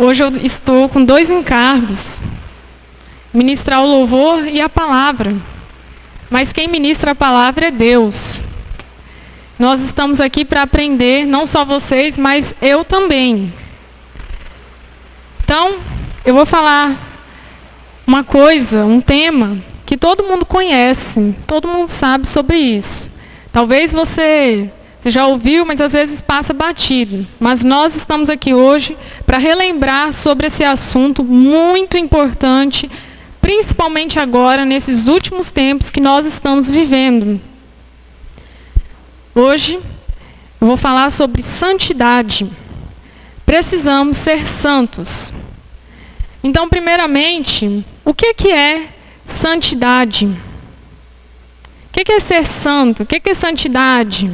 Hoje eu estou com 2 encargos: ministrar o louvor e a palavra. Mas quem ministra a palavra é Deus. Nós estamos aqui para aprender, não só vocês, mas eu também. Então, eu vou falar uma coisa, um tema que todo mundo conhece, todo mundo sabe sobre isso. Talvez você já ouviu, mas às vezes passa batido. Mas nós estamos aqui hoje para relembrar sobre esse assunto muito importante, principalmente agora, nesses últimos tempos que nós estamos vivendo. Hoje, eu vou falar sobre santidade. Precisamos ser santos. Então, primeiramente, o que é santidade? O que é ser santo? O que é santidade?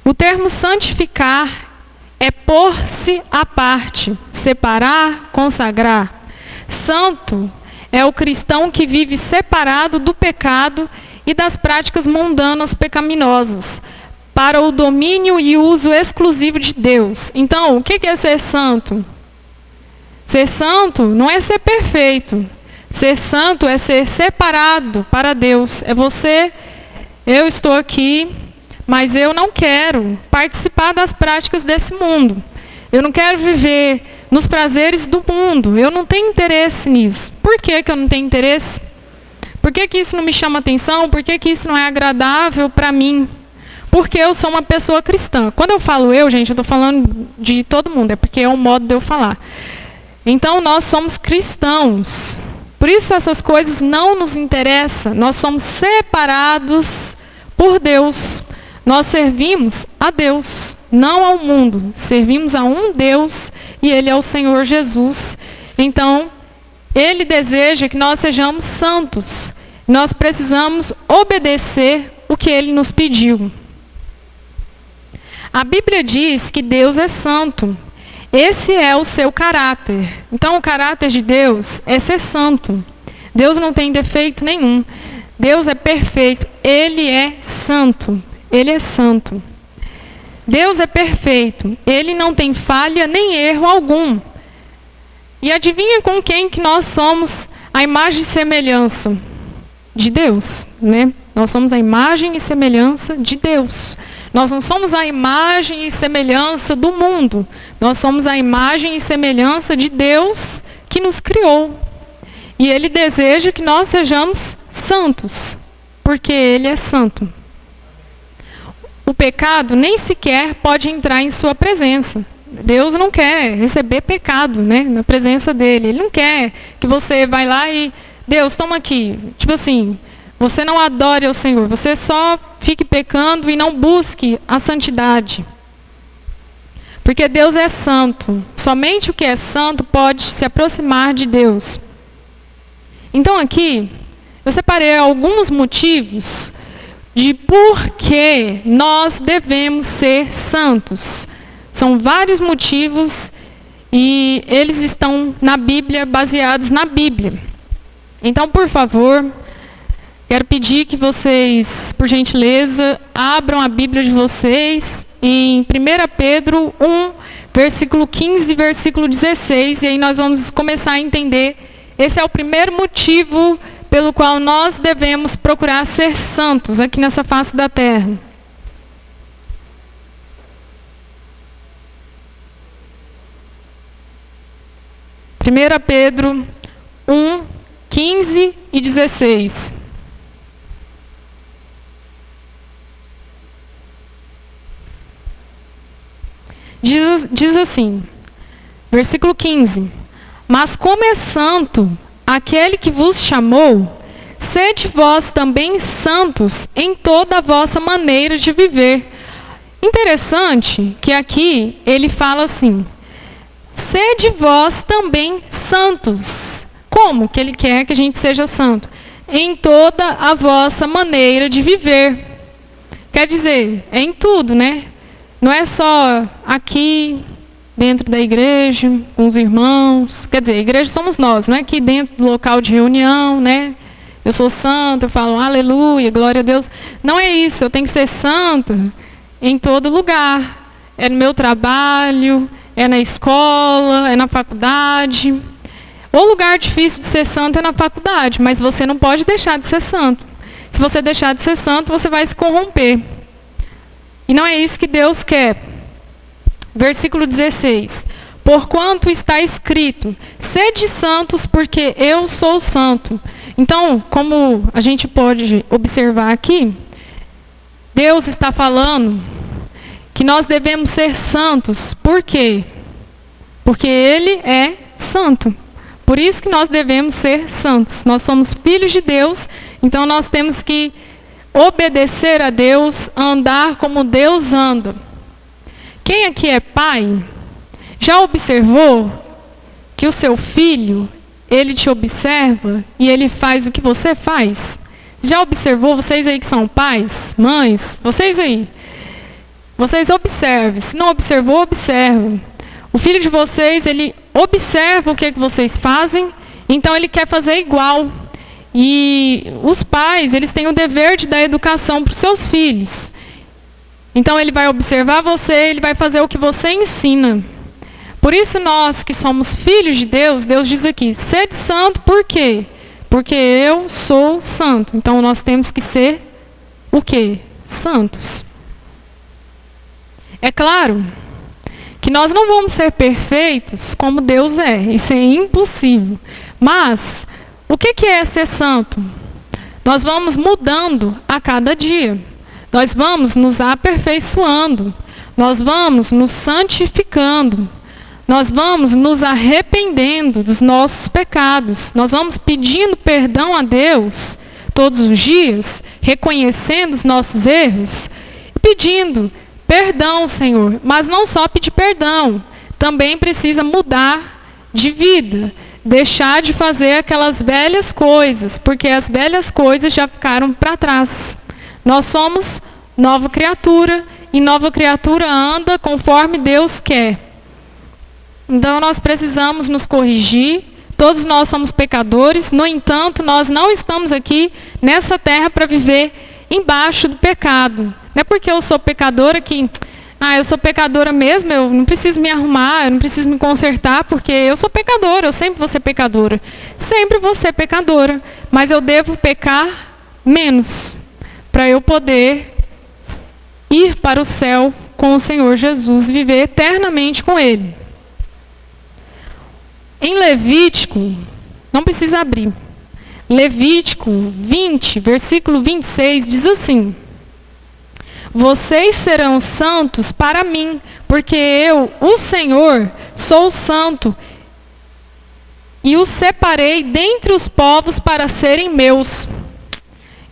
O termo santificar é pôr-se à parte, separar, consagrar. Santo é o cristão que vive separado do pecado e das práticas mundanas pecaminosas, para o domínio e uso exclusivo de Deus. Então, o que é ser santo? Ser santo não é ser perfeito. Ser santo é ser separado para Deus. É você, eu estou aqui, mas eu não quero participar das práticas desse mundo. Eu não quero viver nos prazeres do mundo. Eu não tenho interesse nisso. Por que eu não tenho interesse? Por que isso não me chama atenção? Por que isso não é agradável para mim? Porque eu sou uma pessoa cristã. Quando eu falo eu, gente, eu estou falando de todo mundo. É porque é um modo de eu falar. Então, nós somos cristãos. Por isso, essas coisas não nos interessam. Nós somos separados por Deus. Nós servimos a Deus, não ao mundo. Servimos a um Deus e Ele é o Senhor Jesus. Então, Ele deseja que nós sejamos santos. Nós precisamos obedecer o que Ele nos pediu. A Bíblia diz que Deus é santo. Esse é o seu caráter. Então, o caráter de Deus é ser santo. Deus não tem defeito nenhum. Deus é perfeito. Ele é santo. Ele é santo. Deus é perfeito. Ele não tem falha nem erro algum. E adivinha com quem que nós somos a imagem e semelhança? De Deus, né? Nós somos a imagem e semelhança de Deus. Nós não somos a imagem e semelhança do mundo. Nós somos a imagem e semelhança de Deus que nos criou. E Ele deseja que nós sejamos santos, porque Ele é santo. O pecado nem sequer pode entrar em sua presença. Deus não quer receber pecado, né, na presença dele. Ele não quer que você vai lá e, Deus, toma aqui. Tipo assim, você não adore ao Senhor. Você só fique pecando e não busque a santidade. Porque Deus é santo. Somente o que é santo pode se aproximar de Deus. Então aqui, eu separei alguns motivos de por que nós devemos ser santos. São vários motivos e eles estão na Bíblia, baseados na Bíblia. Então, por favor, quero pedir que vocês, por gentileza, abram a Bíblia de vocês em 1 Pedro 1, versículo 15 e versículo 16. E aí nós vamos começar a entender. Esse é o primeiro motivo pelo qual nós devemos procurar ser santos aqui nessa face da terra. Primeira Pedro 1, 15 e 16. Diz assim, versículo 15. Mas como é santo aquele que vos chamou, sede vós também santos em toda a vossa maneira de viver. Interessante que aqui ele fala assim, sede vós também santos. Como que ele quer que a gente seja santo? Em toda a vossa maneira de viver. Quer dizer, é em tudo, né? Não é só aqui, dentro da igreja, com os irmãos. Quer dizer, a igreja somos nós, não é aqui dentro do local de reunião, né? Eu sou santa, eu falo aleluia, glória a Deus. Não é isso, eu tenho que ser santa em todo lugar. É no meu trabalho, é na escola, é na faculdade. O lugar difícil de ser santo é na faculdade, mas você não pode deixar de ser santo. Se você deixar de ser santo, você vai se corromper. E não é isso que Deus quer. Versículo 16. Porquanto está escrito, sede santos, porque eu sou santo. Então, como a gente pode observar aqui, Deus está falando que nós devemos ser santos. Por quê? Porque Ele é santo. Por isso que nós devemos ser santos. Nós somos filhos de Deus, então nós temos que obedecer a Deus, andar como Deus anda. Quem aqui é pai, já observou que o seu filho, ele te observa e ele faz o que você faz? Já observou, vocês aí que são pais, mães, vocês aí? Vocês observem. Se não observou, observa. O filho de vocês, ele observa o que vocês fazem, então ele quer fazer igual. E os pais, eles têm o dever de dar educação para os seus filhos. Então ele vai observar você, ele vai fazer o que você ensina. Por isso nós que somos filhos de Deus, Deus diz aqui, sede santo, por quê? Porque eu sou santo. Então nós temos que ser o quê? Santos. É claro que nós não vamos ser perfeitos como Deus é. Isso é impossível. Mas o que é ser santo? Nós vamos mudando a cada dia. Nós vamos nos aperfeiçoando. Nós vamos nos santificando. Nós vamos nos arrependendo dos nossos pecados. Nós vamos pedindo perdão a Deus todos os dias, reconhecendo os nossos erros, pedindo perdão, Senhor. Mas não só pedir perdão, também precisa mudar de vida. Deixar de fazer aquelas velhas coisas, porque as velhas coisas já ficaram para trás. Nós somos nova criatura, e nova criatura anda conforme Deus quer. Então nós precisamos nos corrigir, todos nós somos pecadores, no entanto, nós não estamos aqui nessa terra para viver embaixo do pecado. Não é porque eu sou pecadora que, eu sou pecadora mesmo, eu não preciso me arrumar, eu não preciso me consertar, porque eu sou pecadora, eu sempre vou ser pecadora. Sempre vou ser pecadora, mas eu devo pecar menos, para eu poder ir para o céu com o Senhor Jesus, viver eternamente com Ele. Em Levítico, não precisa abrir, Levítico 20, versículo 26, diz assim: vocês serão santos para mim, porque eu, o Senhor, sou santo, e os separei dentre os povos para serem meus.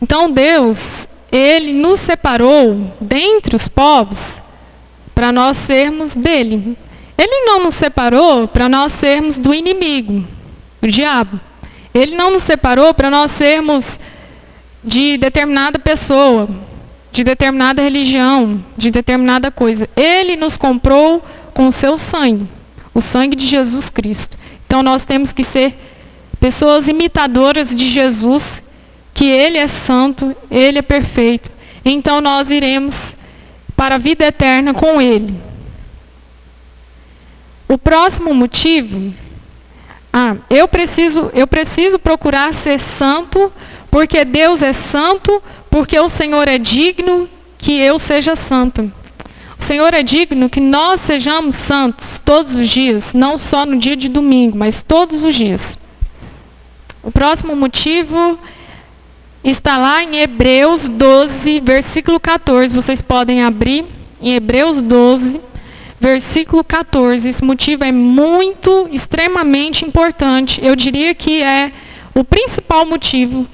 Então Deus, Ele nos separou dentre os povos para nós sermos dele. Ele não nos separou para nós sermos do inimigo, o diabo. Ele não nos separou para nós sermos de determinada pessoa, de determinada religião, de determinada coisa. Ele nos comprou com o seu sangue, o sangue de Jesus Cristo. Então nós temos que ser pessoas imitadoras de Jesus, que Ele é santo, Ele é perfeito. Então nós iremos para a vida eterna com Ele. O próximo motivo, eu preciso procurar ser santo, porque Deus é santo, porque o Senhor é digno que eu seja santa. O Senhor é digno que nós sejamos santos todos os dias, não só no dia de domingo, mas todos os dias. O próximo motivo está lá em Hebreus 12, versículo 14. Vocês podem abrir em Hebreus 12, versículo 14. Esse motivo é muito, extremamente importante. Eu diria que é o principal motivo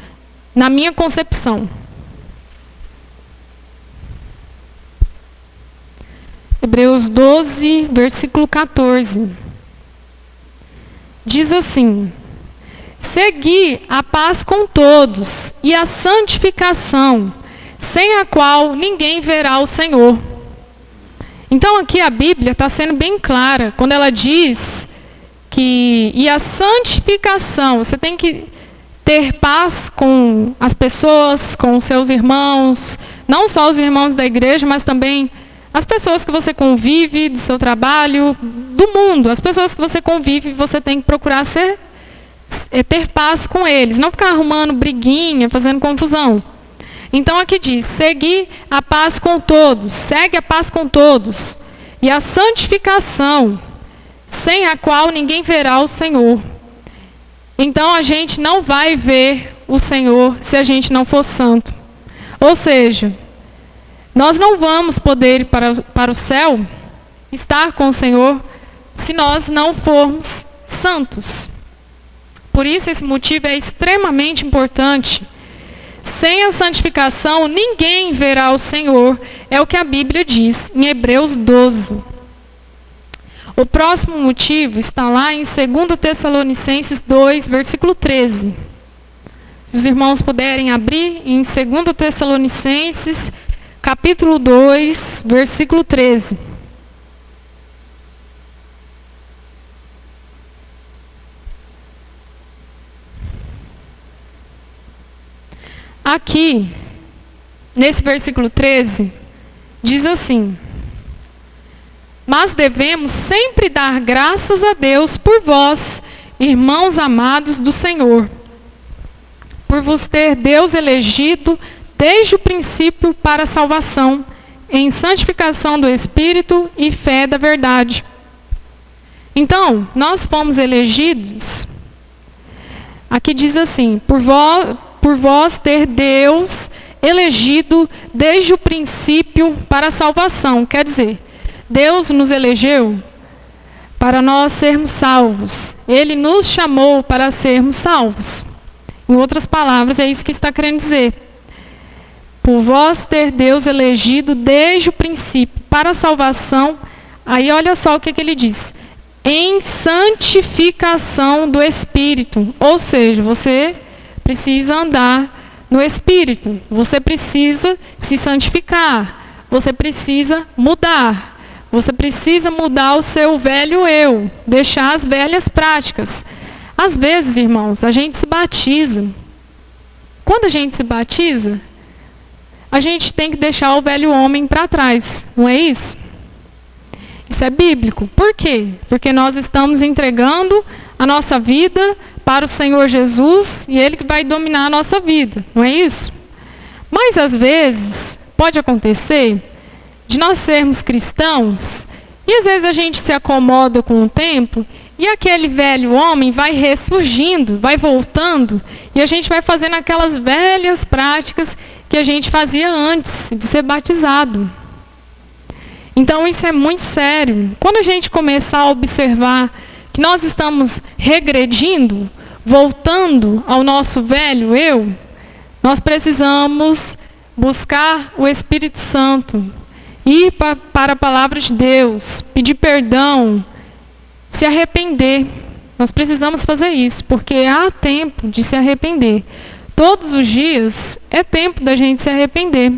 na minha concepção. Hebreus 12, versículo 14. Diz assim: segui a paz com todos e a santificação, sem a qual ninguém verá o Senhor. Então aqui a Bíblia está sendo bem clara, quando ela diz que, e a santificação, você tem que ter paz com as pessoas, com os seus irmãos, não só os irmãos da igreja, mas também As pessoas que você convive, do seu trabalho, do mundo, as pessoas que você convive, você tem que procurar ter paz com eles, não ficar arrumando briguinha, fazendo confusão. Então aqui diz, seguir a paz com todos, segue a paz com todos, e a santificação, sem a qual ninguém verá o Senhor. Então a gente não vai ver o Senhor se a gente não for santo. Ou seja, nós não vamos poder ir para o céu, estar com o Senhor, se nós não formos santos. Por isso esse motivo é extremamente importante. Sem a santificação, ninguém verá o Senhor. É o que a Bíblia diz em Hebreus 12. O próximo motivo está lá em 2 Tessalonicenses 2, versículo 13. Se os irmãos puderem abrir em 2 Tessalonicenses, capítulo 2, versículo 13. Aqui, nesse versículo 13, diz assim: mas devemos sempre dar graças a Deus por vós, irmãos amados do Senhor, por vos ter Deus elegido desde o princípio para a salvação, em santificação do Espírito e fé da verdade. Então, nós fomos elegidos, aqui diz assim, por vós ter Deus elegido desde o princípio para a salvação. Quer dizer, Deus nos elegeu para nós sermos salvos. Ele nos chamou para sermos salvos. Em outras palavras, é isso que está querendo dizer. Por vós ter Deus elegido desde o princípio para a salvação. Aí olha só o que ele diz. Em santificação do Espírito. Ou seja, você precisa andar no Espírito. Você precisa se santificar. Você precisa mudar. Você precisa mudar o seu velho eu. Deixar as velhas práticas. Às vezes, irmãos, a gente se batiza. Quando a gente se batiza, a gente tem que deixar o velho homem para trás. Não é isso? Isso é bíblico. Por quê? Porque nós estamos entregando a nossa vida para o Senhor Jesus e Ele que vai dominar a nossa vida. Não é isso? Mas, às vezes, pode acontecer de nós sermos cristãos e, às vezes, a gente se acomoda com o tempo e aquele velho homem vai ressurgindo, vai voltando e a gente vai fazendo aquelas velhas práticas que a gente fazia antes de ser batizado. Então, isso é muito sério. Quando a gente começar a observar que nós estamos regredindo, voltando ao nosso velho eu, nós precisamos buscar o Espírito Santo, ir para a palavra de Deus, pedir perdão, se arrepender. Nós precisamos fazer isso, porque há tempo de se arrepender. Todos os dias é tempo da gente se arrepender.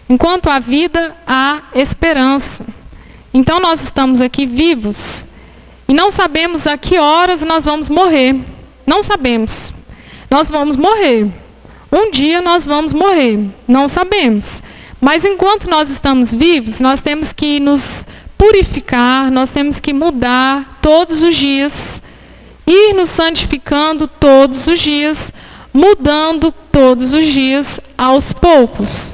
Enquanto há vida, há esperança. Então nós estamos aqui vivos e não sabemos a que horas nós vamos morrer. Não sabemos. Nós vamos morrer. Um dia nós vamos morrer. Não sabemos. Mas enquanto nós estamos vivos, nós temos que nos purificar, nós temos que mudar todos os dias, ir nos santificando todos os dias, mudando todos os dias aos poucos.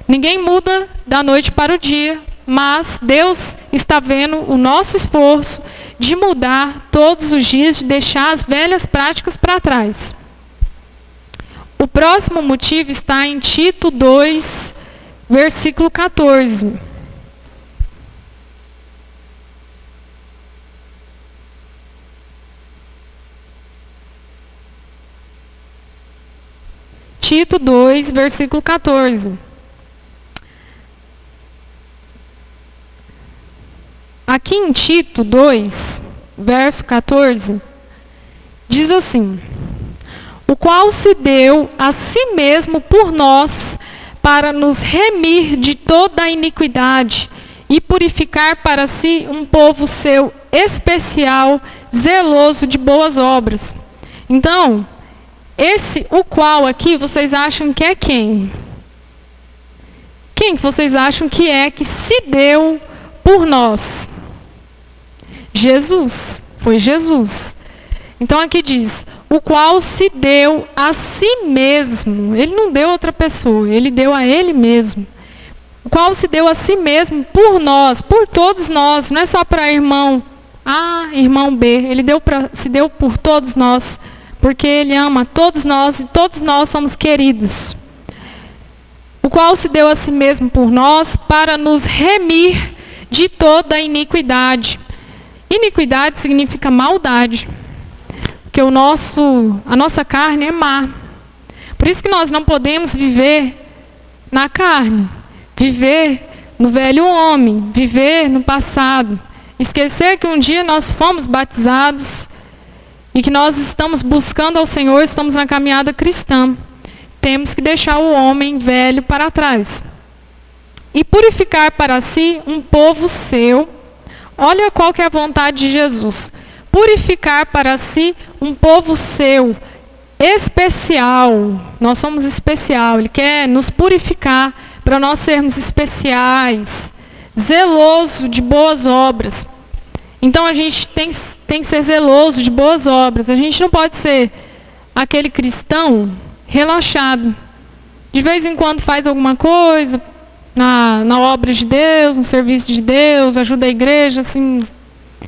Ninguém muda da noite para o dia, mas Deus está vendo o nosso esforço de mudar todos os dias, de deixar as velhas práticas para trás. O próximo motivo está em Tito 2, versículo 14. Tito 2, versículo 14. Aqui em Tito 2, verso 14, diz assim: o qual se deu a si mesmo por nós, para nos remir de toda a iniquidade e purificar para si um povo seu especial, zeloso de boas obras. Então, esse o qual aqui, vocês acham que é quem? Quem que vocês acham que é que se deu por nós? Jesus. Foi Jesus. Então aqui diz, o qual se deu a si mesmo. Ele não deu a outra pessoa, ele deu a ele mesmo. O qual se deu a si mesmo por nós, por todos nós. Não é só para irmão A, irmão B. Ele se deu por todos nós, porque ele ama todos nós e todos nós somos queridos. O qual se deu a si mesmo por nós para nos remir de toda a iniquidade. Iniquidade significa maldade. Porque a nossa carne é má. Por isso que nós não podemos viver na carne. Viver no velho homem. Viver no passado. Esquecer que um dia nós fomos batizados e que nós estamos buscando ao Senhor, estamos na caminhada cristã. Temos que deixar o homem velho para trás. E purificar para si um povo seu. Olha qual que é a vontade de Jesus. Purificar para si um povo seu, especial. Nós somos especial. Ele quer nos purificar para nós sermos especiais. Zeloso de boas obras. Então a gente tem que ser zeloso de boas obras. A gente não pode ser aquele cristão relaxado. De vez em quando faz alguma coisa na obra de Deus, no serviço de Deus, ajuda a igreja, assim,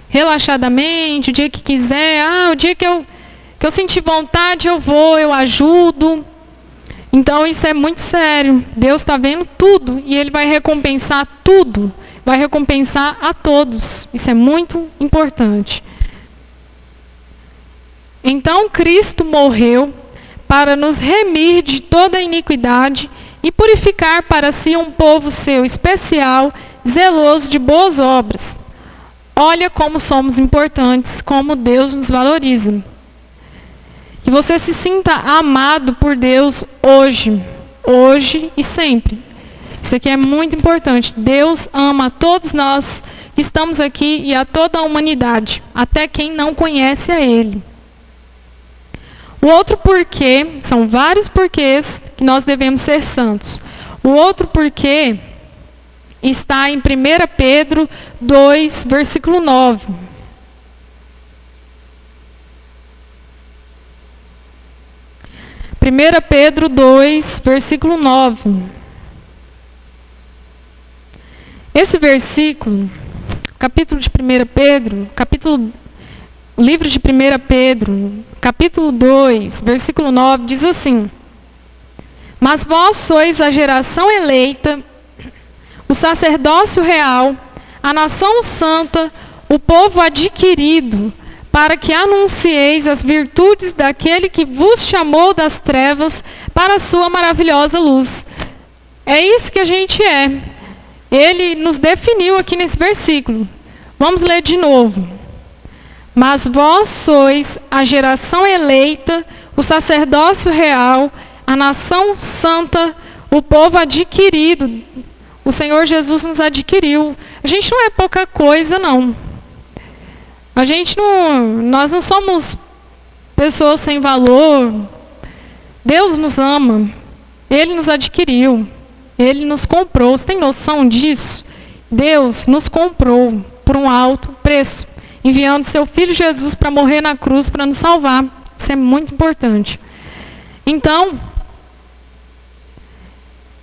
relaxadamente, o dia que quiser. O dia que eu sentir vontade, eu vou, eu ajudo. Então isso é muito sério. Deus está vendo tudo e Ele vai recompensar tudo. Vai recompensar a todos. Isso é muito importante. Então Cristo morreu para nos remir de toda a iniquidade e purificar para si um povo seu especial, zeloso de boas obras. Olha como somos importantes, como Deus nos valoriza. Que você se sinta amado por Deus hoje e sempre. Isso aqui é muito importante. Deus ama a todos nós que estamos aqui e a toda a humanidade, até quem não conhece a Ele. O outro porquê, são vários porquês que nós devemos ser santos. O outro porquê está em 1 Pedro 2, versículo 9. Pedro 2, versículo 9. Esse versículo, capítulo de 1 Pedro, o livro de 1 Pedro, capítulo 2, versículo 9, diz assim: Mas vós sois a geração eleita, o sacerdócio real, a nação santa, o povo adquirido, para que anuncieis as virtudes daquele que vos chamou das trevas para a sua maravilhosa luz. É isso que a gente é. Ele nos definiu aqui nesse versículo. Vamos ler de novo. Mas vós sois a geração eleita, o sacerdócio real, a nação santa, o povo adquirido. O Senhor Jesus nos adquiriu. A gente não é pouca coisa, não. Nós não somos pessoas sem valor. Deus nos ama. Ele nos adquiriu. Ele nos comprou. Você tem noção disso? Deus nos comprou por um alto preço, enviando seu Filho Jesus para morrer na cruz para nos salvar. Isso é muito importante. Então,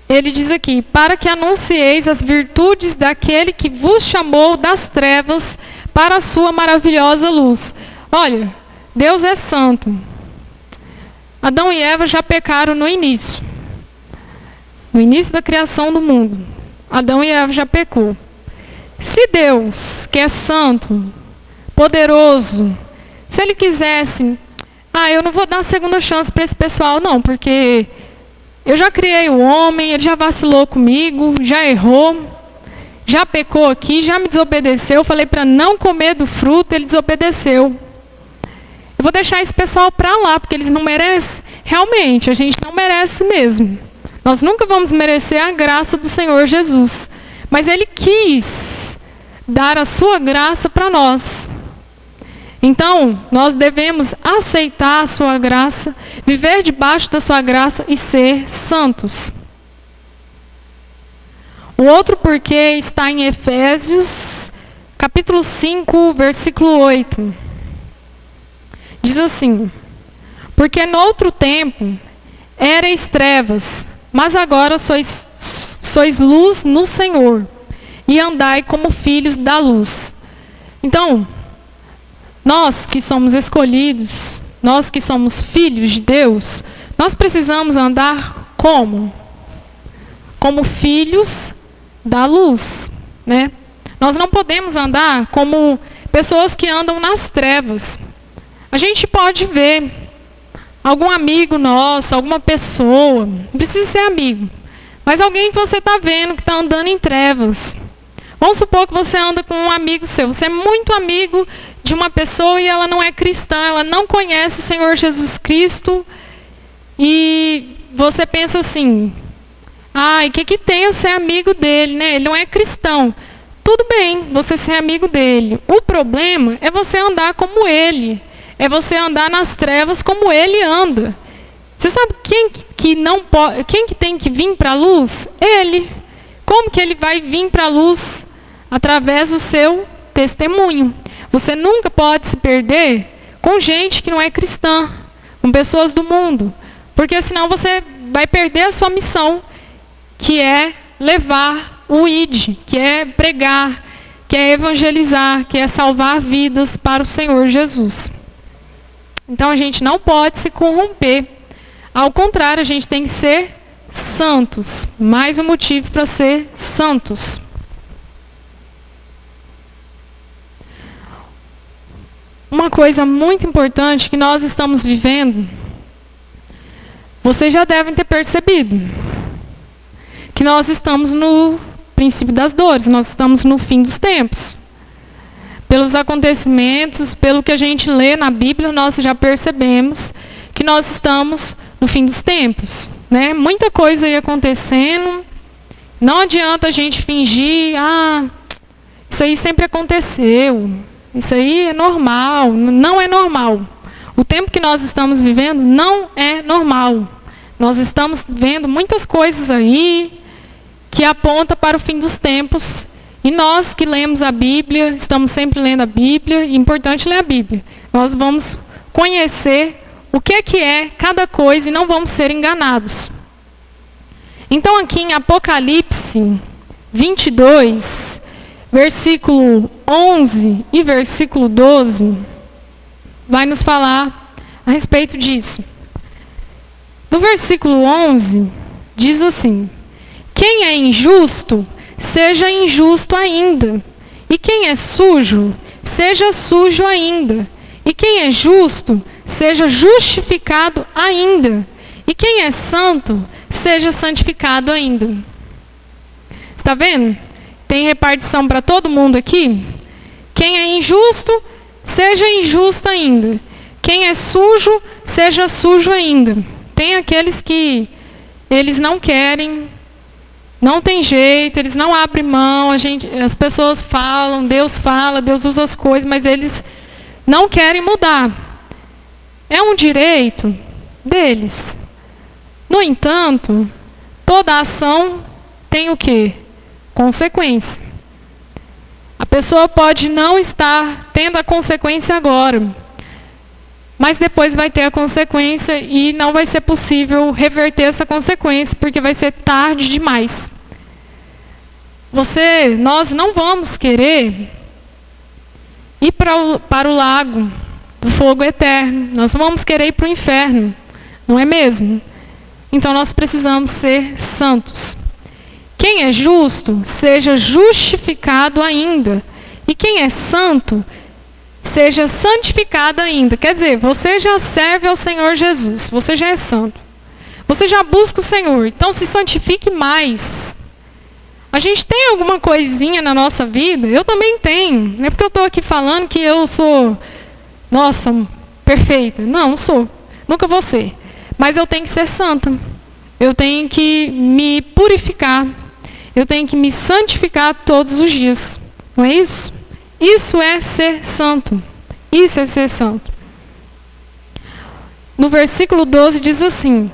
ele diz aqui, para que anuncieis as virtudes daquele que vos chamou das trevas para a sua maravilhosa luz. Olha, Deus é santo. Adão e Eva já pecaram no início. No início da criação do mundo. Adão e Eva já pecou. Se Deus, que é santo, poderoso, se Ele quisesse, eu não vou dar segunda chance para esse pessoal, não, porque eu já criei o homem, ele já vacilou comigo, já errou, já pecou aqui, já me desobedeceu, eu falei para não comer do fruto, ele desobedeceu. Eu vou deixar esse pessoal para lá, porque eles não merecem. Realmente, a gente não merece mesmo. Nós nunca vamos merecer a graça do Senhor Jesus. Mas Ele quis dar a sua graça para nós. Então, nós devemos aceitar a sua graça, viver debaixo da sua graça e ser santos. O outro porquê está em Efésios, capítulo 5, versículo 8. Diz assim: porque noutro tempo erais trevas, mas agora sois luz no Senhor, e andai como filhos da luz. Então, nós que somos escolhidos, nós que somos filhos de Deus, nós precisamos andar como? Como filhos da luz, né? Nós não podemos andar como pessoas que andam nas trevas. A gente pode ver algum amigo nosso, alguma pessoa, não precisa ser amigo, mas alguém que você está vendo que está andando em trevas. Vamos supor que você anda com um amigo seu, você é muito amigo de uma pessoa e ela não é cristã, ela não conhece o Senhor Jesus Cristo, e você pensa assim: ai, que tem eu ser amigo dele, né? Ele não é cristão. Tudo bem, você ser amigo dele. O problema é você andar como ele. É você andar nas trevas como ele anda. Você sabe quem que tem que vir para a luz? Ele. Como que ele vai vir para a luz? Através do seu testemunho. Você nunca pode se perder com gente que não é cristã, com pessoas do mundo, porque senão você vai perder a sua missão, que é levar o ID, que é pregar, que é evangelizar, que é salvar vidas para o Senhor Jesus. Então a gente não pode se corromper. Ao contrário, a gente tem que ser santos. Mais um motivo para ser santos. Uma coisa muito importante que nós estamos vivendo, vocês já devem ter percebido, que nós estamos no princípio das dores, nós estamos no fim dos tempos. Pelos acontecimentos, pelo que a gente lê na Bíblia, nós já percebemos que nós estamos no fim dos tempos, né? Muita coisa aí acontecendo, não adianta a gente fingir, isso aí sempre aconteceu, isso aí é normal. Não é normal. O tempo que nós estamos vivendo não é normal. Nós estamos vendo muitas coisas aí que apontam para o fim dos tempos. E nós que lemos a Bíblia, estamos sempre lendo a Bíblia, é importante ler a Bíblia. Nós vamos conhecer o que é cada coisa e não vamos ser enganados. Então aqui em Apocalipse 22, versículo 11 e versículo 12, vai nos falar a respeito disso. No versículo 11, diz assim: quem é injusto, seja injusto ainda. E quem é sujo, seja sujo ainda. E quem é justo, seja justificado ainda. E quem é santo, seja santificado ainda. Está vendo? Tem repartição para todo mundo aqui? Quem é injusto, seja injusto ainda. Quem é sujo, seja sujo ainda. Tem aqueles que eles não querem, não tem jeito, eles não abrem mão, as pessoas falam, Deus fala, Deus usa as coisas, mas eles não querem mudar. É um direito deles. No entanto, toda ação tem o quê? Consequência. A pessoa pode não estar tendo a consequência agora, mas depois vai ter a consequência e não vai ser possível reverter essa consequência, porque vai ser tarde demais. Nós não vamos querer ir para o lago do fogo eterno. Nós não vamos querer ir para o inferno, não é mesmo? Então nós precisamos ser santos. Quem é justo, seja justificado ainda. E quem é santo, seja santificado ainda. Quer dizer, você já serve ao Senhor Jesus, você já é santo. Você já busca o Senhor, então se santifique mais. A gente tem alguma coisinha na nossa vida, eu também tenho. Não é porque eu estou aqui falando que eu sou, perfeita. Não sou, nunca vou ser. Mas eu tenho que ser santa. Eu tenho que me purificar. Eu tenho que me santificar todos os dias. Não é isso? Isso é ser santo. Isso é ser santo. No versículo 12 diz assim: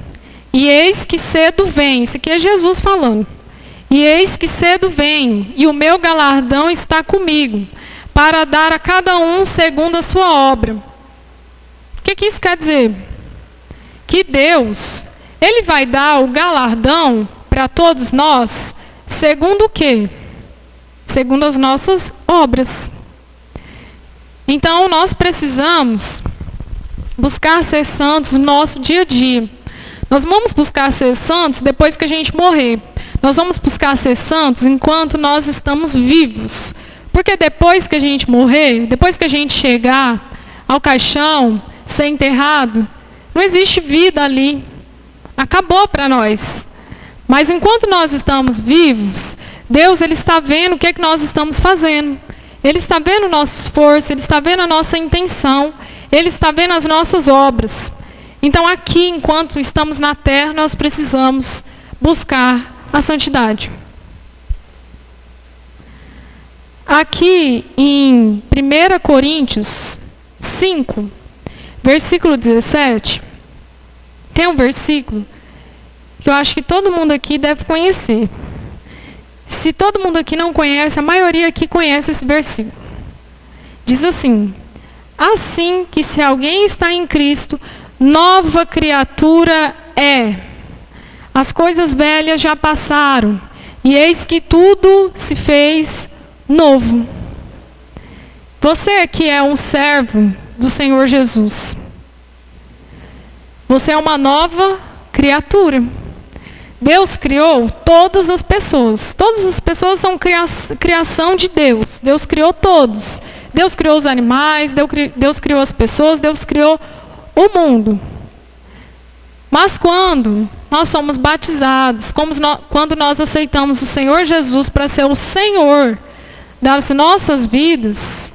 e eis que cedo vem. Isso aqui é Jesus falando. E eis que cedo venho, e o meu galardão está comigo, para dar a cada um segundo a sua obra. O que isso quer dizer? Que Deus, Ele vai dar o galardão para todos nós, segundo o quê? Segundo as nossas obras. Então, nós precisamos buscar ser santos no nosso dia a dia. Nós vamos buscar ser santos depois que a gente morrer. Nós vamos buscar ser santos enquanto nós estamos vivos. Porque depois que a gente morrer, depois que a gente chegar ao caixão, ser enterrado, não existe vida ali. Acabou para nós. Mas enquanto nós estamos vivos, Deus, Ele está vendo o que é que nós estamos fazendo. Ele está vendo o nosso esforço, Ele está vendo a nossa intenção, Ele está vendo as nossas obras. Então aqui, enquanto estamos na terra, nós precisamos buscar a santidade. Aqui em 1 Coríntios 5, versículo 17, tem um versículo que eu acho que todo mundo aqui deve conhecer. Se todo mundo aqui não conhece, a maioria aqui conhece esse versículo. Diz assim: assim que se alguém está em Cristo, nova criatura é. As coisas velhas já passaram, e eis que tudo se fez novo. Você aqui é um servo do Senhor Jesus. Você é uma nova criatura. Deus criou todas as pessoas. Todas as pessoas são criação de Deus. Deus criou todos. Deus criou os animais, Deus criou as pessoas, Deus criou o mundo. Mas quando nós somos batizados, quando nós aceitamos o Senhor Jesus para ser o Senhor das nossas vidas,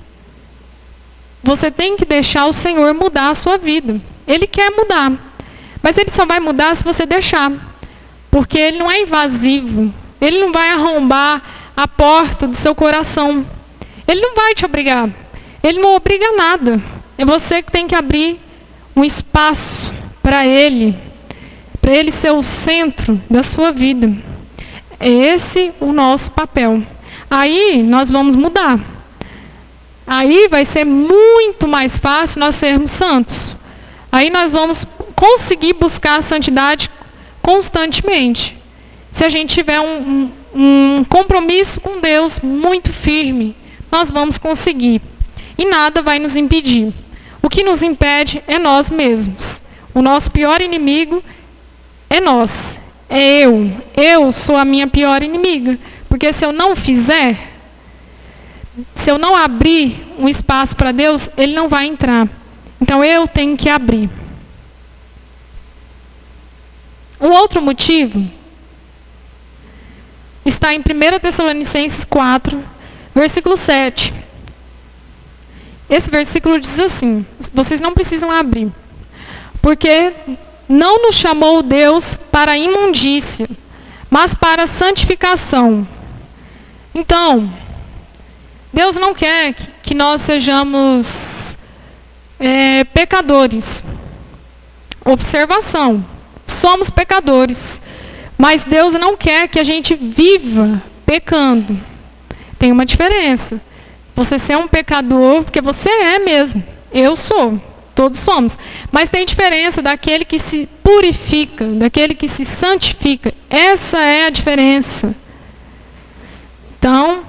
você tem que deixar o Senhor mudar a sua vida. Ele quer mudar, mas Ele só vai mudar se você deixar. Porque Ele não é invasivo. Ele não vai arrombar a porta do seu coração. Ele não vai te obrigar. Ele não obriga a nada. É você que tem que abrir um espaço para Ele ser o centro da sua vida. É esse o nosso papel. Aí nós vamos mudar. Aí vai ser muito mais fácil nós sermos santos. Aí nós vamos conseguir buscar a santidade constantemente. Se a gente tiver um compromisso com Deus muito firme, nós vamos conseguir. E nada vai nos impedir. O que nos impede é nós mesmos. O nosso pior inimigo é nós. É eu. Eu sou a minha pior inimiga. Porque se eu não fizer, se eu não abrir um espaço para Deus, Ele não vai entrar. Então eu tenho que abrir. Um outro motivo está em 1 Tessalonicenses 4, versículo 7. Esse versículo diz assim, vocês não precisam abrir. Porque não nos chamou Deus para a imundícia, mas para a santificação. Então, Deus não quer que nós sejamos pecadores. Observação. Somos pecadores. Mas Deus não quer que a gente viva pecando. Tem uma diferença. Você ser um pecador, porque você é mesmo. Eu sou. Todos somos. Mas tem diferença daquele que se purifica, daquele que se santifica. Essa é a diferença. Então,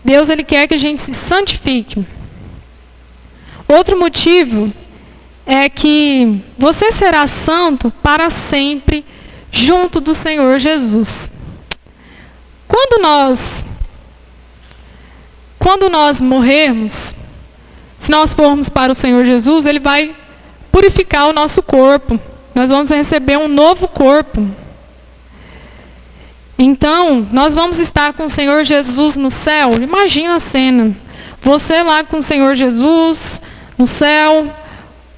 Deus Ele quer que a gente se santifique. Outro motivo é que você será santo para sempre junto do Senhor Jesus. Quando nós morrermos, se nós formos para o Senhor Jesus, Ele vai purificar o nosso corpo. Nós vamos receber um novo corpo. Então, nós vamos estar com o Senhor Jesus no céu. Imagina a cena. Você lá com o Senhor Jesus no céu,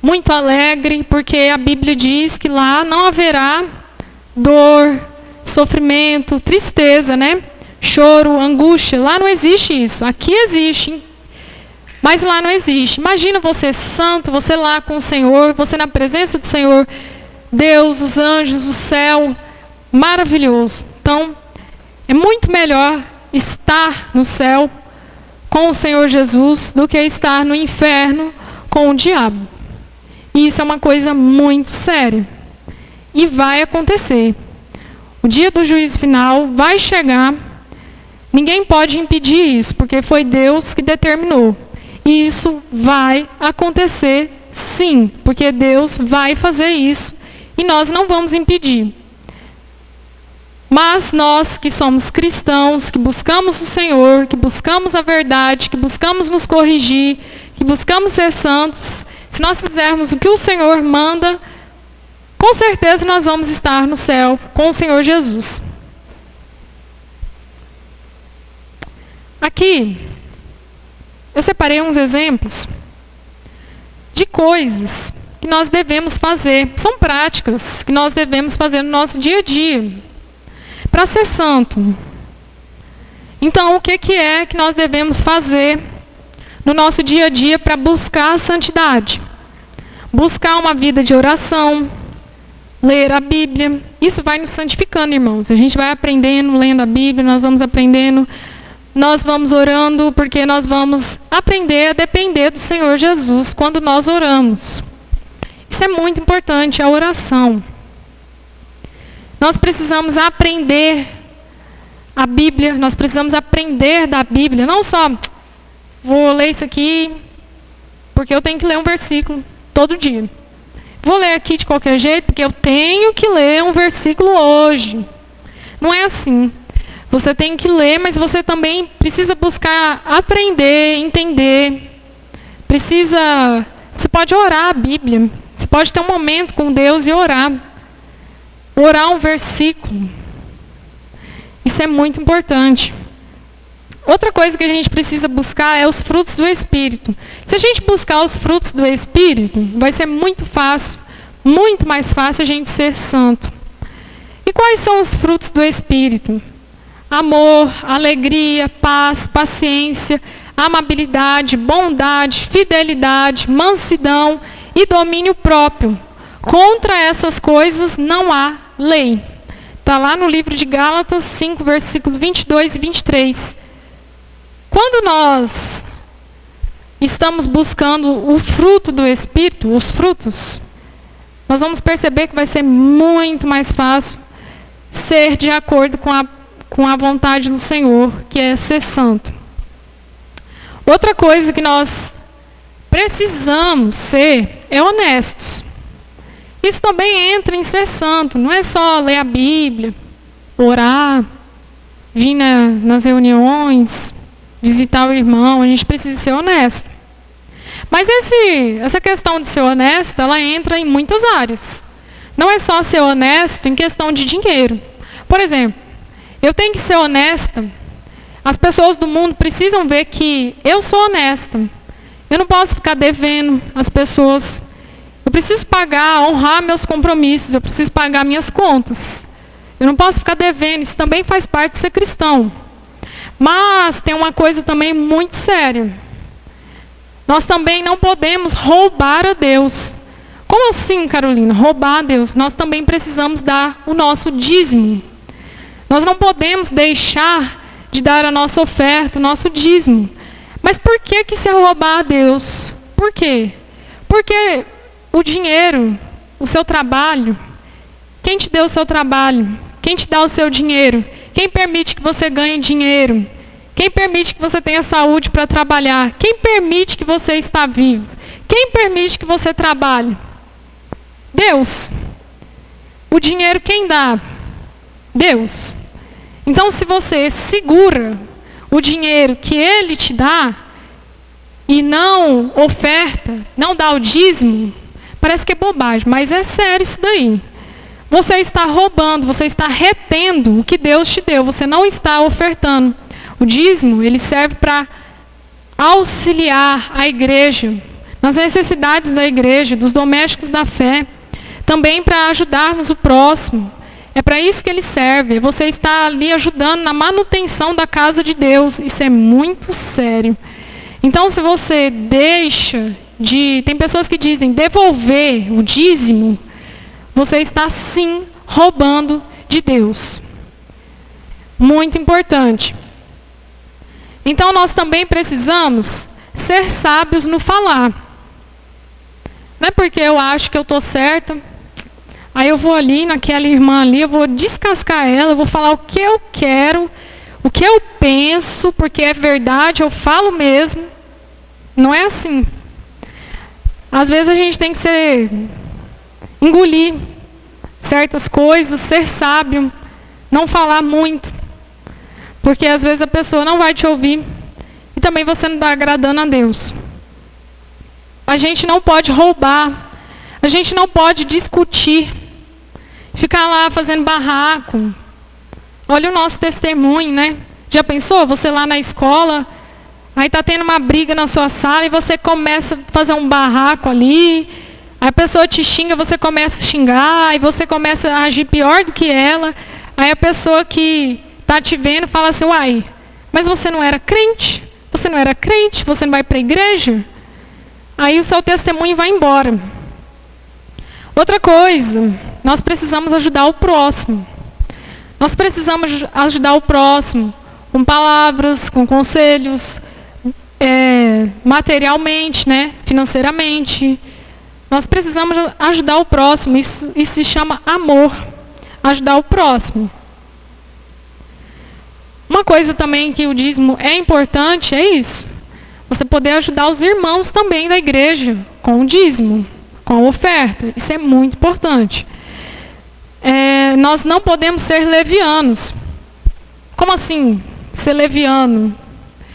muito alegre, porque a Bíblia diz que lá não haverá dor, sofrimento, tristeza, né? Choro, angústia. Lá não existe isso. Aqui existe, mas lá não existe. Imagina você santo, você lá com o Senhor, você na presença do Senhor, Deus, os anjos, o céu, maravilhoso. Então, É muito melhor estar no céu com o Senhor Jesus do que estar no inferno com o diabo. E isso é uma coisa muito séria. E vai acontecer. O dia do juízo final vai chegar. Ninguém pode impedir isso, porque foi Deus que determinou. E isso vai acontecer sim, porque Deus vai fazer isso e nós não vamos impedir. Mas nós que somos cristãos, que buscamos o Senhor, que buscamos a verdade, que buscamos nos corrigir, que buscamos ser santos, se nós fizermos o que o Senhor manda, com certeza nós vamos estar no céu com o Senhor Jesus. Aqui, eu separei uns exemplos de coisas que nós devemos fazer. São práticas que nós devemos fazer no nosso dia a dia para ser santo. Então, o que é que nós devemos fazer no nosso dia a dia para buscar a santidade? Buscar uma vida de oração, ler a Bíblia. Isso vai nos santificando, irmãos. A gente vai aprendendo, lendo a Bíblia, nós vamos aprendendo, nós vamos orando, porque nós vamos aprender a depender do Senhor Jesus quando nós oramos. Isso é muito importante, a oração. Nós precisamos aprender a Bíblia, nós precisamos aprender da Bíblia, não só vou ler isso aqui, porque eu tenho que ler um versículo todo dia. Vou ler aqui de qualquer jeito, porque eu tenho que ler um versículo hoje. Não é assim. Você tem que ler, mas você também precisa buscar aprender, entender. Você pode orar a Bíblia. Você pode ter um momento com Deus e orar. Orar um versículo. Isso é muito importante. Outra coisa que a gente precisa buscar é os frutos do Espírito. Se a gente buscar os frutos do Espírito, vai ser muito fácil, muito mais fácil a gente ser santo. E quais são os frutos do Espírito? Amor, alegria, paz, paciência, amabilidade, bondade, fidelidade, mansidão e domínio próprio. Contra essas coisas não há lei. Está lá no livro de Gálatas 5, versículos 22 e 23. Quando nós estamos buscando o fruto do Espírito, os frutos, nós vamos perceber que vai ser muito mais fácil ser de acordo com a vontade do Senhor, que é ser santo. Outra coisa que nós precisamos ser é honestos. Isso também entra em ser santo, não é só ler a Bíblia, orar, vir nas reuniões, visitar o irmão, a gente precisa ser honesto. Mas essa questão de ser honesto, ela entra em muitas áreas. Não é só ser honesto em questão de dinheiro. Por exemplo, eu tenho que ser honesta. As pessoas do mundo precisam ver que eu sou honesta. Eu não posso ficar devendo as pessoas. Eu preciso pagar, honrar meus compromissos. Eu preciso pagar minhas contas. Eu não posso ficar devendo. Isso também faz parte de ser cristão. Mas tem uma coisa também muito séria. Nós também não podemos roubar a Deus. Como assim, Carolina? Roubar a Deus? Nós também precisamos dar o nosso dízimo. Nós não podemos deixar de dar a nossa oferta, o nosso dízimo. Mas por que isso é roubar a Deus? Por quê? Porque o dinheiro, o seu trabalho, quem te deu o seu trabalho? Quem te dá o seu dinheiro? Quem permite que você ganhe dinheiro? Quem permite que você tenha saúde para trabalhar? Quem permite que você está vivo? Quem permite que você trabalhe? Deus. O dinheiro quem dá? Deus. Então, se você segura o dinheiro que Ele te dá e não oferta, não dá o dízimo, parece que é bobagem, mas é sério isso daí. Você está roubando, você está retendo o que Deus te deu, você não está ofertando. O dízimo, ele serve para auxiliar a igreja, nas necessidades da igreja, dos domésticos da fé, também para ajudarmos o próximo. É para isso que ele serve. Você está ali ajudando na manutenção da casa de Deus. Isso é muito sério. Então, se você deixa de... Tem pessoas que dizem devolver o dízimo, você está sim roubando de Deus. Muito importante. Então, nós também precisamos ser sábios no falar. Não é porque eu acho que eu estou certa, aí eu vou ali naquela irmã ali, eu vou descascar ela, eu vou falar o que eu quero, o que eu penso, porque é verdade, eu falo mesmo. Não é assim. Às vezes a gente tem que engolir certas coisas, ser sábio, não falar muito. Porque às vezes a pessoa não vai te ouvir e também você não está agradando a Deus. A gente não pode roubar, a gente não pode discutir, ficar lá fazendo barraco. Olha o nosso testemunho, né? Já pensou? Você lá na escola, aí está tendo uma briga na sua sala e você começa a fazer um barraco ali, aí a pessoa te xinga, você começa a xingar, e você começa a agir pior do que ela, aí a pessoa que está te vendo fala assim, uai, mas você não era crente? Você não era crente? Você não vai para a igreja? Aí o seu testemunho vai embora. Outra coisa, nós precisamos ajudar o próximo. Nós precisamos ajudar o próximo com palavras, com conselhos, materialmente, né? Financeiramente. Nós precisamos ajudar o próximo. Isso se chama amor. Ajudar o próximo. Uma coisa também que o dízimo é importante é isso. Você poder ajudar os irmãos também da igreja com o dízimo, com a oferta. Isso é muito importante. Nós não podemos ser levianos. Como assim, ser leviano?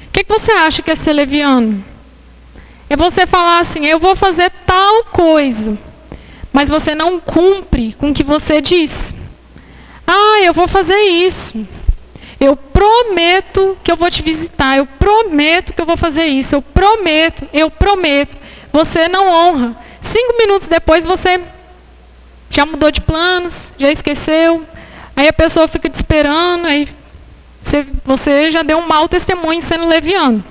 O que você acha que é ser leviano? É você falar assim, eu vou fazer tal coisa, mas você não cumpre com o que você diz. Ah, eu vou fazer isso. Eu prometo que eu vou te visitar. Eu prometo que eu vou fazer isso. Eu prometo. Você não honra. 5 minutos depois você já mudou de planos, já esqueceu. Aí a pessoa fica te esperando, aí você já deu um mau testemunho sendo leviano.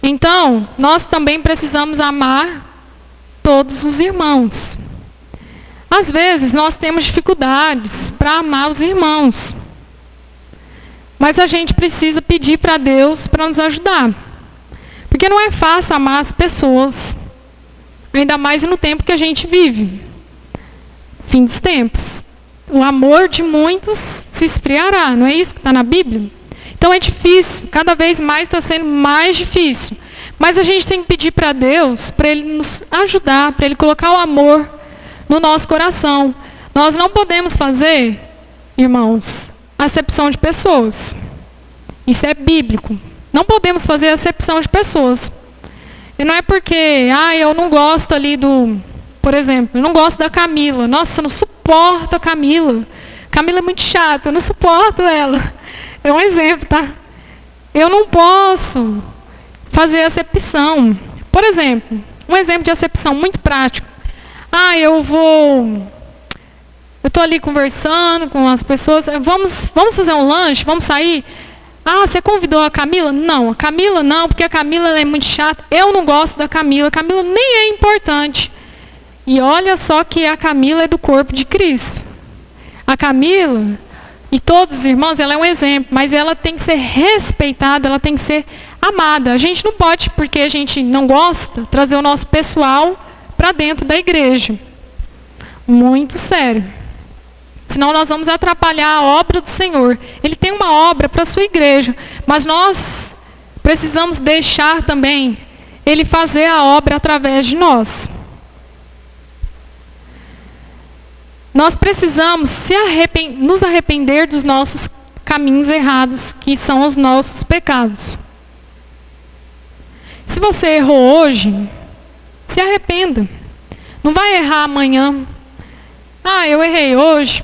Então, nós também precisamos amar todos os irmãos. Às vezes, nós temos dificuldades para amar os irmãos. Mas a gente precisa pedir para Deus para nos ajudar. Porque não é fácil amar as pessoas. Ainda mais no tempo que a gente vive. Fim dos tempos. O amor de muitos se esfriará. Não é isso que está na Bíblia? Então é difícil. Cada vez mais está sendo mais difícil. Mas a gente tem que pedir para Deus, para Ele nos ajudar, para Ele colocar o amor no nosso coração. Nós não podemos fazer, irmãos, acepção de pessoas. Isso é bíblico. Não podemos fazer acepção de pessoas. E não é porque, eu não gosto ali por exemplo, eu não gosto da Camila. Nossa, eu não suporto a Camila. Camila é muito chata, eu não suporto ela. É um exemplo, tá? Eu não posso fazer acepção. Por exemplo, um exemplo de acepção muito prático. Eu estou ali conversando com as pessoas, vamos fazer um lanche, vamos sair? Você convidou a Camila? Não, a Camila não, porque a Camila ela é muito chata, eu não gosto da Camila, a Camila nem é importante. E olha só que a Camila é do corpo de Cristo. A Camila, e todos os irmãos, ela é um exemplo, mas ela tem que ser respeitada, ela tem que ser amada. A gente não pode, porque a gente não gosta, trazer o nosso pessoal para dentro da igreja. Muito sério. Senão nós vamos atrapalhar a obra do Senhor. Ele tem uma obra para a sua igreja, mas nós precisamos deixar também Ele fazer a obra através de nós. Nós precisamos nos arrepender dos nossos caminhos errados, que são os nossos pecados. Se você errou hoje, se arrependa. Não vai errar amanhã. Eu errei hoje.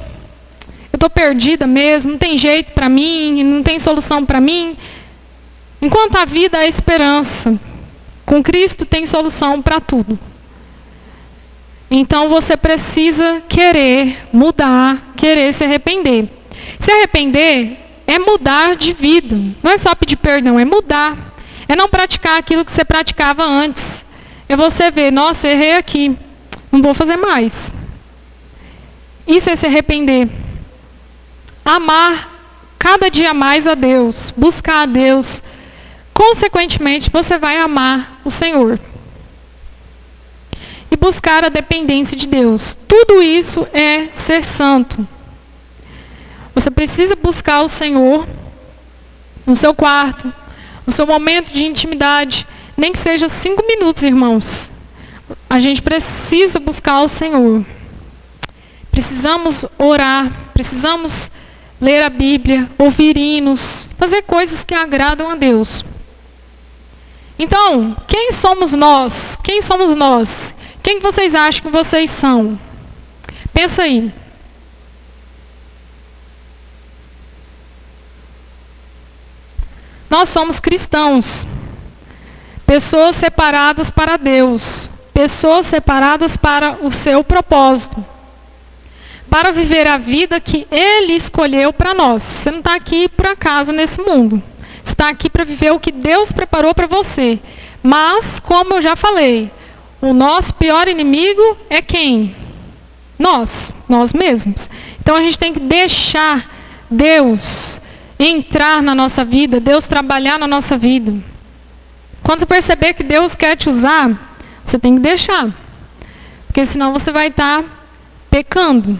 Eu estou perdida mesmo. Não tem jeito para mim. Não tem solução para mim. Enquanto a vida há esperança. Com Cristo tem solução para tudo. Então você precisa querer mudar, querer se arrepender. Se arrepender é mudar de vida. Não é só pedir perdão, é mudar. É não praticar aquilo que você praticava antes. É você ver, nossa, errei aqui. Não vou fazer mais. Isso é se arrepender. amar cada dia mais a Deus, buscar a Deus, consequentemente você vai amar o Senhor. E buscar a dependência de Deus. Tudo isso é ser santo. Você precisa buscar o Senhor no seu quarto, no seu momento de intimidade, nem que seja 5 minutos, irmãos. A gente precisa buscar o Senhor. Precisamos orar, precisamos ler a Bíblia, ouvir hinos, fazer coisas que agradam a Deus. Então, quem somos nós? Quem somos nós? Quem vocês acham que vocês são? Pensa aí. Nós somos cristãos. Pessoas separadas para Deus. Pessoas separadas para o seu propósito. Para viver a vida que Ele escolheu para nós. Você não está aqui por acaso nesse mundo. Você está aqui para viver o que Deus preparou para você. Mas, como eu já falei, o nosso pior inimigo é quem? Nós mesmos. Então a gente tem que deixar Deus entrar na nossa vida, Deus trabalhar na nossa vida. Quando você perceber que Deus quer te usar, você tem que deixar. Porque senão você vai estar pecando.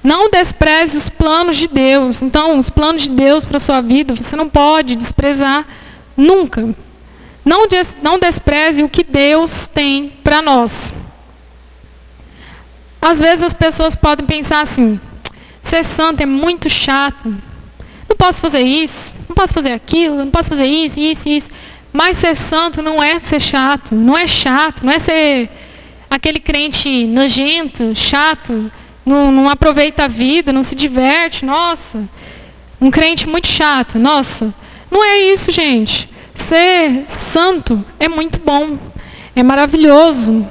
Não despreze os planos de Deus. Então, os planos de Deus para a sua vida, você não pode desprezar nunca. Não despreze o que Deus tem para nós. Às vezes as pessoas podem pensar assim: ser santo é muito chato. Não posso fazer isso, não posso fazer aquilo, não posso fazer isso. Mas ser santo não é ser chato, não é ser aquele crente nojento, chato, não aproveita a vida, não se diverte, nossa, um crente muito chato, nossa. Não é isso, gente. Ser santo é muito bom, é maravilhoso,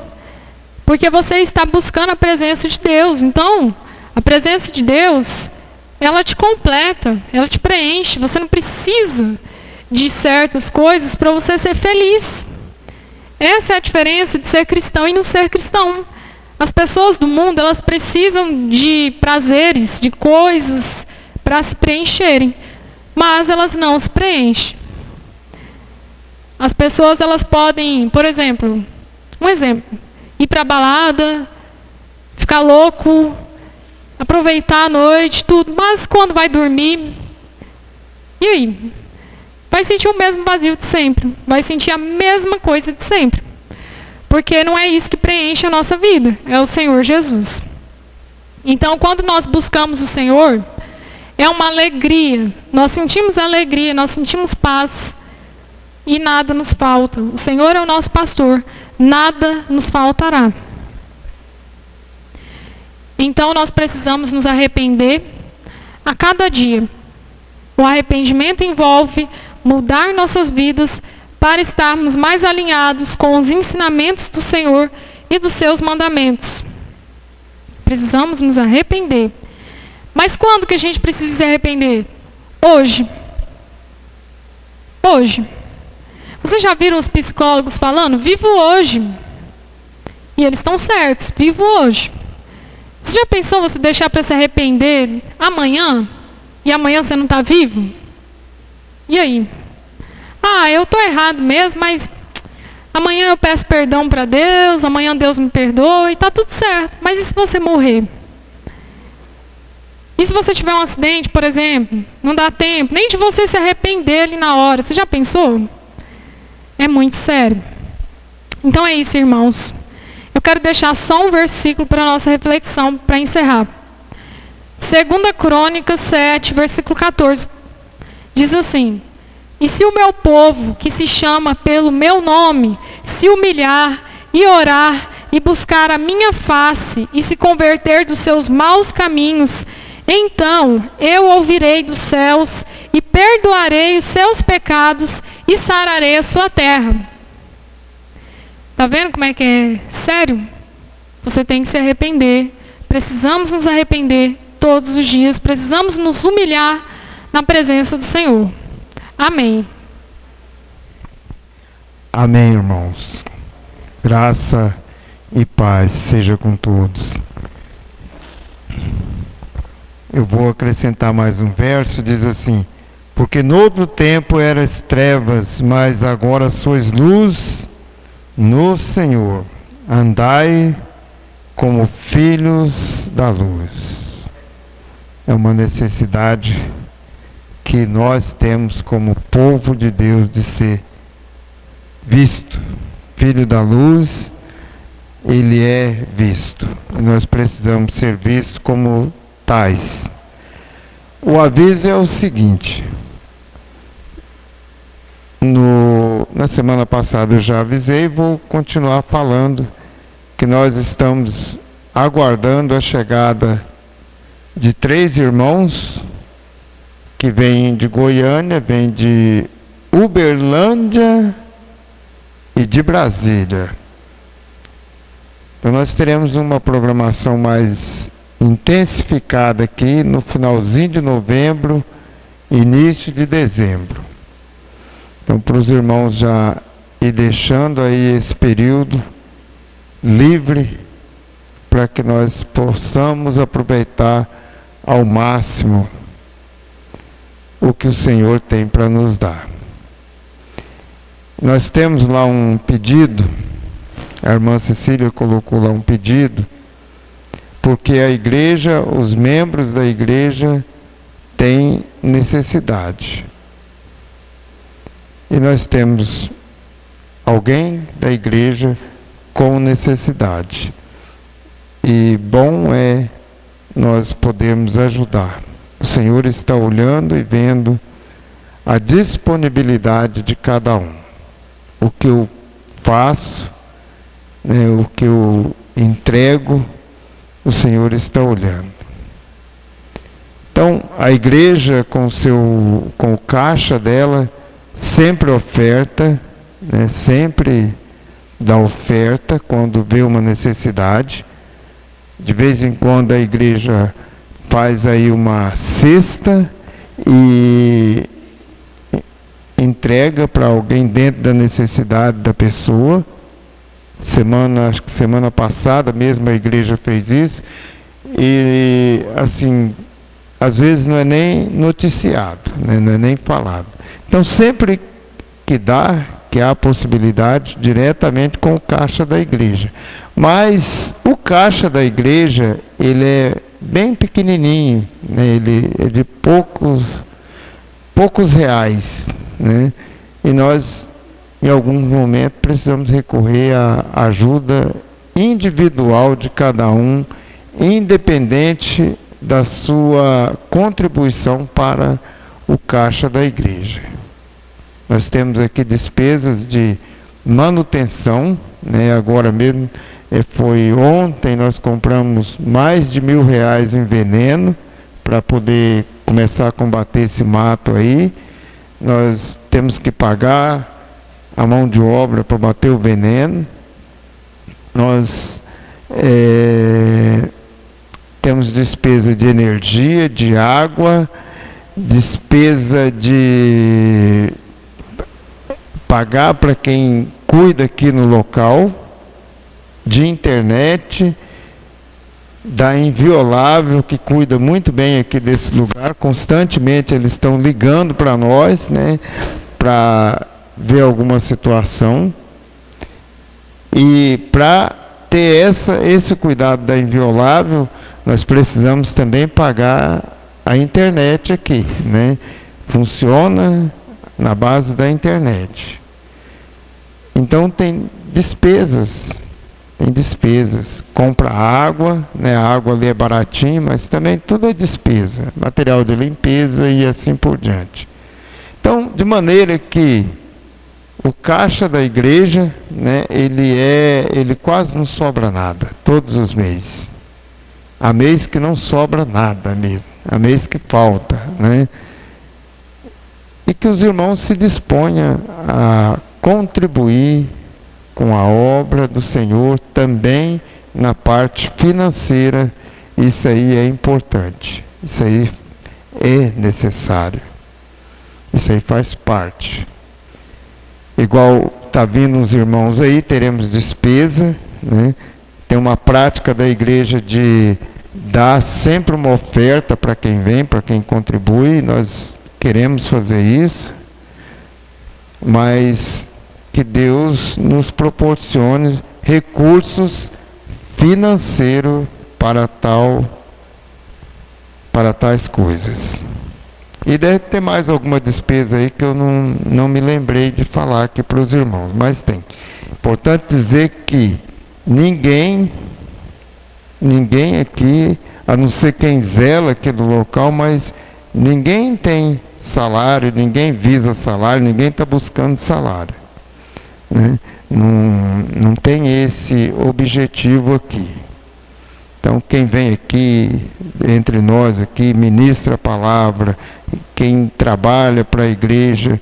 porque você está buscando a presença de Deus. Então, a presença de Deus, ela te completa, ela te preenche. Você não precisa de certas coisas para você ser feliz. Essa é a diferença de ser cristão e não ser cristão. As pessoas do mundo, elas precisam de prazeres, de coisas para se preencherem, mas elas não se preenchem. As pessoas, elas podem, por exemplo, ir para a balada, ficar louco, aproveitar a noite, tudo, mas quando vai dormir, e aí? Vai sentir o mesmo vazio de sempre, vai sentir a mesma coisa de sempre, porque não é isso que preenche a nossa vida, é o Senhor Jesus. Então, quando nós buscamos o Senhor, é uma alegria, nós sentimos alegria, nós sentimos paz, e nada nos falta. O Senhor é o nosso pastor, nada nos faltará. Então nós precisamos nos arrepender a cada dia. O arrependimento envolve mudar nossas vidas para estarmos mais alinhados com os ensinamentos do Senhor e dos seus mandamentos. Precisamos nos arrepender. Mas quando que a gente precisa se arrepender? Hoje. Hoje. Vocês já viram os psicólogos falando? Vivo hoje. E eles estão certos. Vivo hoje. Você já pensou você deixar para se arrepender amanhã? E amanhã você não está vivo? E aí? Eu estou errado mesmo, mas amanhã eu peço perdão para Deus, amanhã Deus me perdoa e está tudo certo. Mas e se você morrer? E se você tiver um acidente, por exemplo? Não dá tempo nem de você se arrepender ali na hora. Você já pensou? É muito sério. Então é isso, irmãos. Eu quero deixar só um versículo para a nossa reflexão, para encerrar. 2 Crônicas 7, versículo 14. Diz assim: e se o meu povo, que se chama pelo meu nome, se humilhar e orar e buscar a minha face e se converter dos seus maus caminhos, então eu ouvirei dos céus e perdoarei os seus pecados e sararei a sua terra. Está vendo como é que é sério? Você tem que se arrepender. Precisamos nos arrepender todos os dias. Precisamos nos humilhar na presença do Senhor. Amém. Amém, irmãos. Graça e paz seja com todos. eu vou acrescentar mais um verso, diz assim: porque no outro tempo eras trevas, mas agora sois luz no Senhor. Andai como filhos da luz. É uma necessidade que nós temos como povo de Deus de ser visto. Filho da luz, ele é visto. E nós precisamos ser vistos como tais. O aviso é o seguinte: na semana passada eu já avisei, vou continuar falando que nós estamos aguardando a chegada de 3 irmãos que vêm de Goiânia, vêm de Uberlândia e de Brasília. Então nós teremos uma programação mais intensificada aqui no finalzinho de novembro, início de dezembro. Então, para os irmãos já ir deixando aí esse período livre, para que nós possamos aproveitar ao máximo o que o Senhor tem para nos dar. Nós temos lá um pedido, a irmã Cecília colocou lá um pedido, porque a igreja, os membros da igreja têm necessidade. E nós temos alguém da igreja com necessidade. E bom é nós podermos ajudar. O Senhor está olhando e vendo a disponibilidade de cada um. O que eu faço, o que eu entrego, o Senhor está olhando. Então, a igreja com o caixa dela sempre oferta, sempre dá oferta quando vê uma necessidade. De vez em quando a igreja faz aí uma cesta e entrega para alguém dentro da necessidade da pessoa. Acho que semana passada mesmo a igreja fez isso. E assim, às vezes não é nem noticiado, não é nem falado. Então sempre que há possibilidade, diretamente com o caixa da igreja. Mas o caixa da igreja, ele é bem pequenininho, ele é de poucos reais, e nós, em algum momento, precisamos recorrer à ajuda individual de cada um, independente da sua contribuição para o caixa da igreja. Nós temos aqui despesas de manutenção, agora mesmo, foi ontem, nós compramos mais de R$1.000 em veneno, para poder começar a combater esse mato aí. Nós temos que pagar a mão de obra para bater o veneno. Nós temos despesa de energia, de água, despesa de pagar para quem cuida aqui no local, de internet, da Inviolável, que cuida muito bem aqui desse lugar. Constantemente eles estão ligando para nós, para ver alguma situação. E para ter esse cuidado da Inviolável, nós precisamos também pagar a internet aqui, Funciona na base da internet. Então tem despesas. Compra água, a água ali é baratinha, mas também tudo é despesa. Material de limpeza e assim por diante. Então, de maneira que o caixa da igreja, ele quase não sobra nada, todos os meses. Há mês que não sobra nada mesmo, há mês que falta, E que os irmãos se disponham a contribuir com a obra do Senhor também na parte financeira. Isso aí é importante, isso aí é necessário, isso aí faz parte. Igual está vindo uns irmãos aí, teremos despesa, Tem uma prática da igreja de dá sempre uma oferta para quem vem, para quem contribui, nós queremos fazer isso, mas que Deus nos proporcione recursos financeiros para tais coisas. E deve ter mais alguma despesa aí que eu não me lembrei de falar aqui para os irmãos, mas tem. Importante dizer que ninguém aqui, a não ser quem zela aqui do local, mas ninguém tem salário, ninguém visa salário, ninguém está buscando salário, né? Não tem esse objetivo aqui. Então, quem vem aqui, entre nós aqui, ministra a palavra, quem trabalha para a igreja,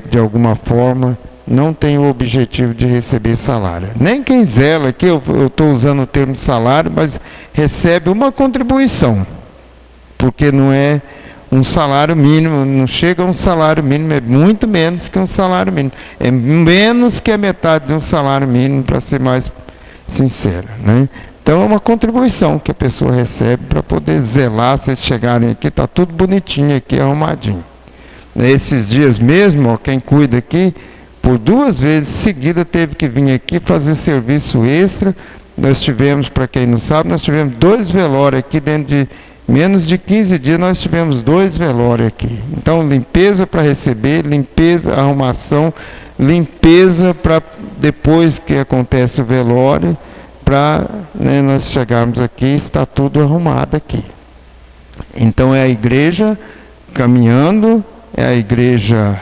de alguma forma, não tem o objetivo de receber salário. Nem quem zela aqui, eu estou usando o termo salário, mas recebe uma contribuição, porque não é um salário mínimo, não chega a um salário mínimo, é muito menos que um salário mínimo. É menos que a metade de um salário mínimo, para ser mais sincero, né? Então é uma contribuição que a pessoa recebe para poder zelar. Vocês chegarem aqui, está tudo bonitinho aqui, arrumadinho. Esses dias mesmo, ó, quem cuida aqui, por 2 vezes seguidas teve que vir aqui fazer serviço extra. Nós tivemos, para quem não sabe, nós tivemos 2 velórios aqui dentro de menos de 15 dias, nós tivemos 2 velórios aqui. Então, limpeza para receber, limpeza, arrumação, limpeza para depois que acontece o velório, para, né, nós chegarmos aqui, está tudo arrumado aqui. Então é a igreja caminhando, é a igreja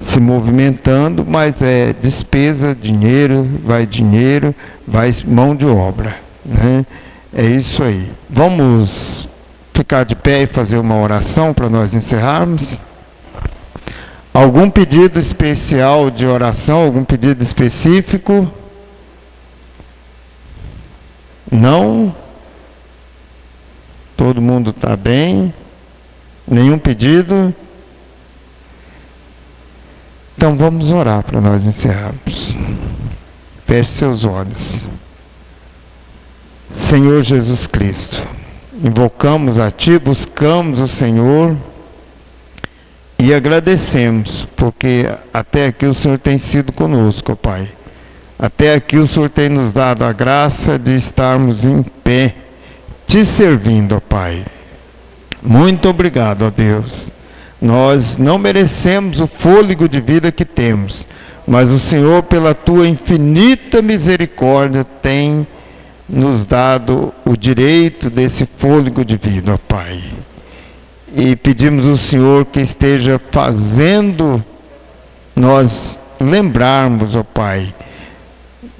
se movimentando, mas é despesa, dinheiro, vai mão de obra, né? É isso aí. Vamos ficar de pé e fazer uma oração para nós encerrarmos? Algum pedido especial de oração, algum pedido específico? Não? Todo mundo está bem? Nenhum pedido? Então vamos orar para nós encerrarmos. Feche seus olhos. Senhor Jesus Cristo, invocamos a Ti, buscamos o Senhor e agradecemos, porque até aqui o Senhor tem sido conosco, ó Pai. Até aqui o Senhor tem nos dado a graça de estarmos em pé, Te servindo, ó Pai. Muito obrigado, ó Deus. Nós não merecemos o fôlego de vida que temos, mas o Senhor, pela Tua infinita misericórdia, tem nos dado o direito desse fôlego de vida, ó Pai. E pedimos ao Senhor que esteja fazendo nós lembrarmos, ó Pai,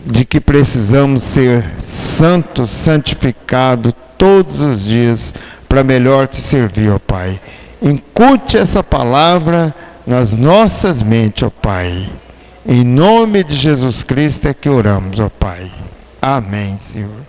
de que precisamos ser santos, santificados todos os dias para melhor Te servir, ó Pai. Incute essa palavra nas nossas mentes, ó Pai. Em nome de Jesus Cristo é que oramos, ó Pai. Amém, Senhor.